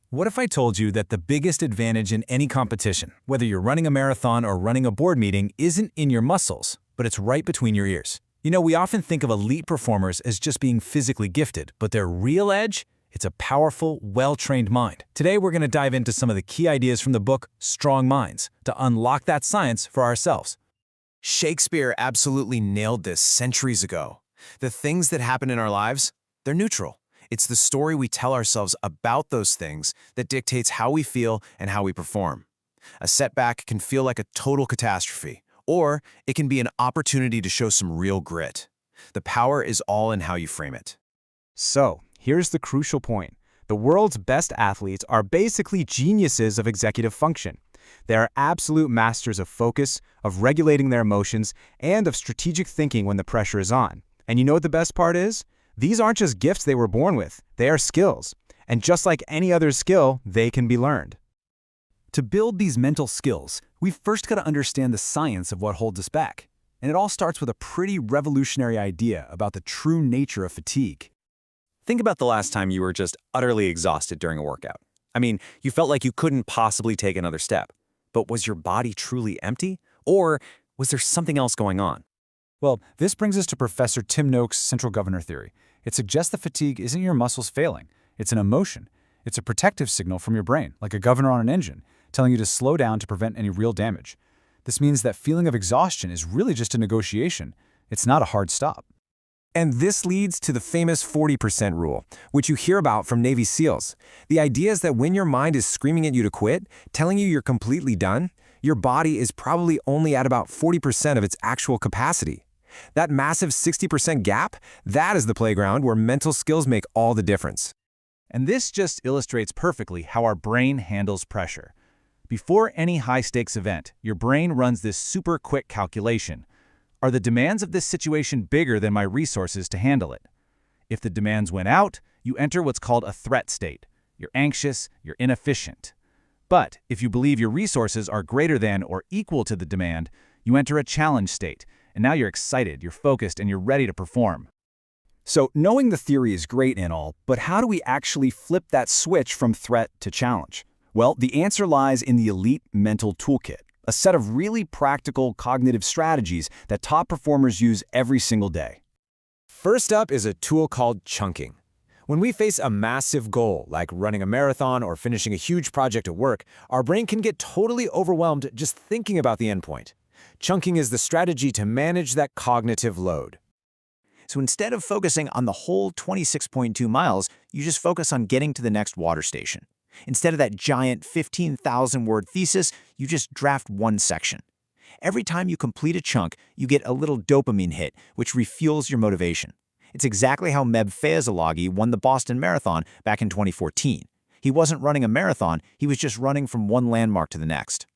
What if I told you that the biggest advantage in any competition, whether you're running a marathon or running a board meeting, isn't in your muscles, but it's right between your ears? You know, we often think of elite performers as just being physically gifted, but their real edge? It's a powerful, well-trained mind. Today, we're going to dive into some of the key ideas from the book Strong Minds to unlock that science for ourselves. Shakespeare absolutely nailed this centuries ago. The things that happen in our lives, they're neutral. It's the story we tell ourselves about those things that dictates how we feel and how we perform. A setback can feel like a total catastrophe, or it can be an opportunity to show some real grit. The power is all in how you frame it. So, here's the crucial point. The world's best athletes are basically geniuses of executive function. They are absolute masters of focus, of regulating their emotions, and of strategic thinking when the pressure is on. And you know what the best part is? These aren't just gifts they were born with, they are skills. And just like any other skill, they can be learned. To build these mental skills, we've first got to understand the science of what holds us back. And it all starts with a pretty revolutionary idea about the true nature of fatigue. Think about the last time you were just utterly exhausted during a workout. I mean, you felt like you couldn't possibly take another step. But was your body truly empty? Or was there something else going on? Well, this brings us to Professor Tim Noakes' central governor theory. It suggests that fatigue isn't your muscles failing. It's an emotion. It's a protective signal from your brain, like a governor on an engine, telling you to slow down to prevent any real damage. This means that feeling of exhaustion is really just a negotiation. It's not a hard stop. And this leads to the famous 40% rule, which you hear about from Navy SEALs. The idea is that when your mind is screaming at you to quit, telling you you're completely done, your body is probably only at about 40% of its actual capacity. That massive 60% gap, that is the playground where mental skills make all the difference. And this just illustrates perfectly how our brain handles pressure. Before any high-stakes event, your brain runs this super quick calculation. Are the demands of this situation bigger than my resources to handle it? If the demands went out, you enter what's called a threat state. You're anxious, you're inefficient. But if you believe your resources are greater than or equal to the demand, you enter a challenge state. And now you're excited, you're focused, and you're ready to perform. So knowing the theory is great and all, but how do we actually flip that switch from threat to challenge? Well, the answer lies in the Elite Mental Toolkit, a set of really practical cognitive strategies that top performers use every single day. First up is a tool called chunking. When we face a massive goal, like running a marathon or finishing a huge project at work, our brain can get totally overwhelmed just thinking about the endpoint. Chunking is the strategy to manage that cognitive load. So instead of focusing on the whole 26.2 miles, you just focus on getting to the next water station. Instead of that giant 15,000-word thesis, you just draft one section. Every time you complete a chunk, you get a little dopamine hit, which refuels your motivation. It's exactly how Meb Fayazalagi won the Boston Marathon back in 2014. He wasn't running a marathon, he was just running from one landmark to the next.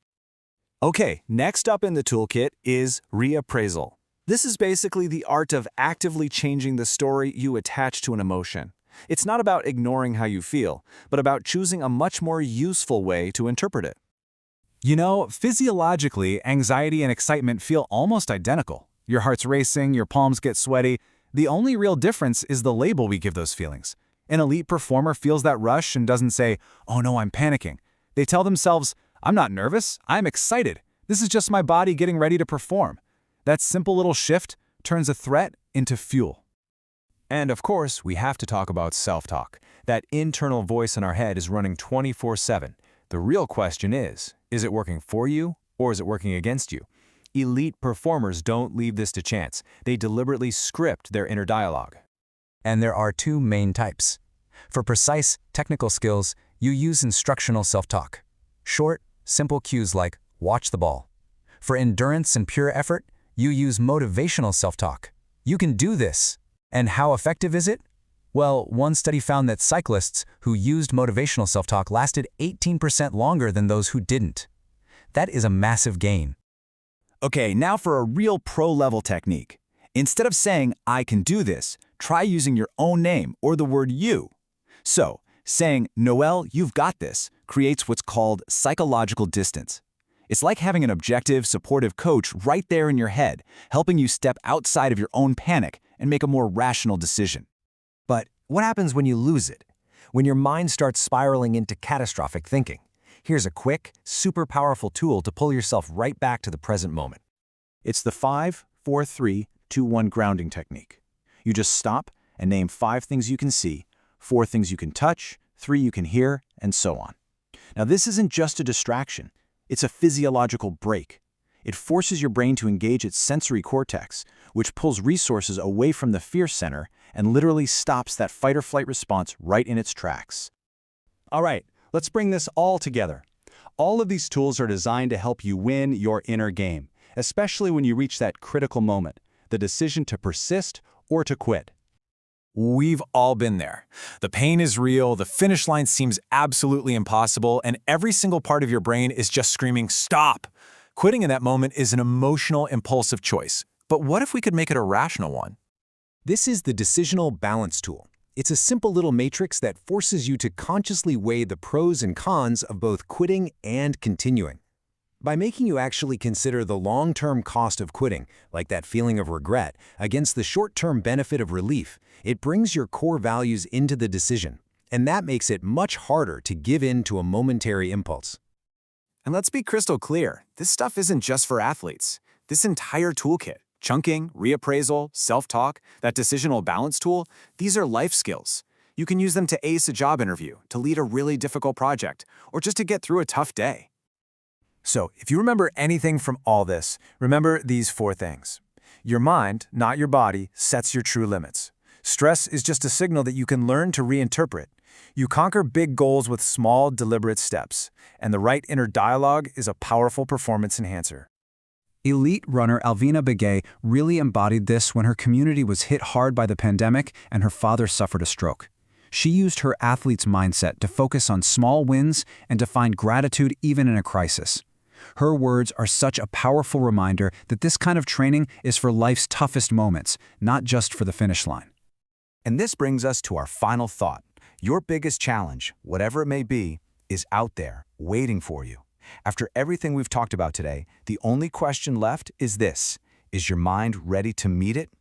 Okay, next up in the toolkit is reappraisal. This is basically the art of actively changing the story you attach to an emotion. It's not about ignoring how you feel, but about choosing a much more useful way to interpret it. You know, physiologically, anxiety and excitement feel almost identical. Your heart's racing, your palms get sweaty. The only real difference is the label we give those feelings. An elite performer feels that rush and doesn't say, "Oh no, I'm panicking." They tell themselves, "I'm not nervous, I'm excited. This is just my body getting ready to perform." That simple little shift turns a threat into fuel. And of course, we have to talk about self-talk. That internal voice in our head is running 24/7. The real question is it working for you or is it working against you? Elite performers don't leave this to chance. They deliberately script their inner dialogue. And there are two main types. For precise, technical skills, you use instructional self-talk. Short, simple cues like, watch the ball. For endurance and pure effort, you use motivational self-talk. You can do this. And how effective is it? Well, one study found that cyclists who used motivational self-talk lasted 18% longer than those who didn't. That is a massive gain. Okay, now for a real pro-level technique. Instead of saying, "I can do this," try using your own name or the word you. So, saying, "Noel, you've got this," creates what's called psychological distance. It's like having an objective, supportive coach right there in your head, helping you step outside of your own panic and make a more rational decision. But what happens when you lose it? when your mind starts spiraling into catastrophic thinking. Here's a quick, super powerful tool to pull yourself right back to the present moment. It's the 5-4-3-2-1 grounding technique. You just stop and name 5 things you can see, 4 things you can touch, 3 you can hear, and so on. Now, this isn't just a distraction. It's a physiological break. It forces your brain to engage its sensory cortex, which pulls resources away from the fear center and literally stops that fight-or-flight response right in its tracks. All right, let's bring this all together. All of these tools are designed to help you win your inner game, especially when you reach that critical moment, the decision to persist or to quit. We've all been there. The pain is real, the finish line seems absolutely impossible, and every single part of your brain is just screaming, "Stop!" Quitting in that moment is an emotional, impulsive choice. But what if we could make it a rational one? This is the Decisional Balance tool. It's a simple little matrix that forces you to consciously weigh the pros and cons of both quitting and continuing. By making you actually consider the long-term cost of quitting, like that feeling of regret, against the short-term benefit of relief, it brings your core values into the decision. And that makes it much harder to give in to a momentary impulse. And let's be crystal clear, this stuff isn't just for athletes. This entire toolkit, chunking, reappraisal, self-talk, that decisional balance tool, these are life skills. You can use them to ace a job interview, to lead a really difficult project, or just to get through a tough day. So, if you remember anything from all this, remember these 4 things. Your mind, not your body, sets your true limits. Stress is just a signal that you can learn to reinterpret. You conquer big goals with small, deliberate steps, and the right inner dialogue is a powerful performance enhancer. Elite runner Alvina Begay really embodied this when her community was hit hard by the pandemic and her father suffered a stroke. She used her athlete's mindset to focus on small wins and to find gratitude even in a crisis. Her words are such a powerful reminder that this kind of training is for life's toughest moments, not just for the finish line. And this brings us to our final thought. Your biggest challenge, whatever it may be, is out there, waiting for you. After everything we've talked about today, the only question left is this: is your mind ready to meet it?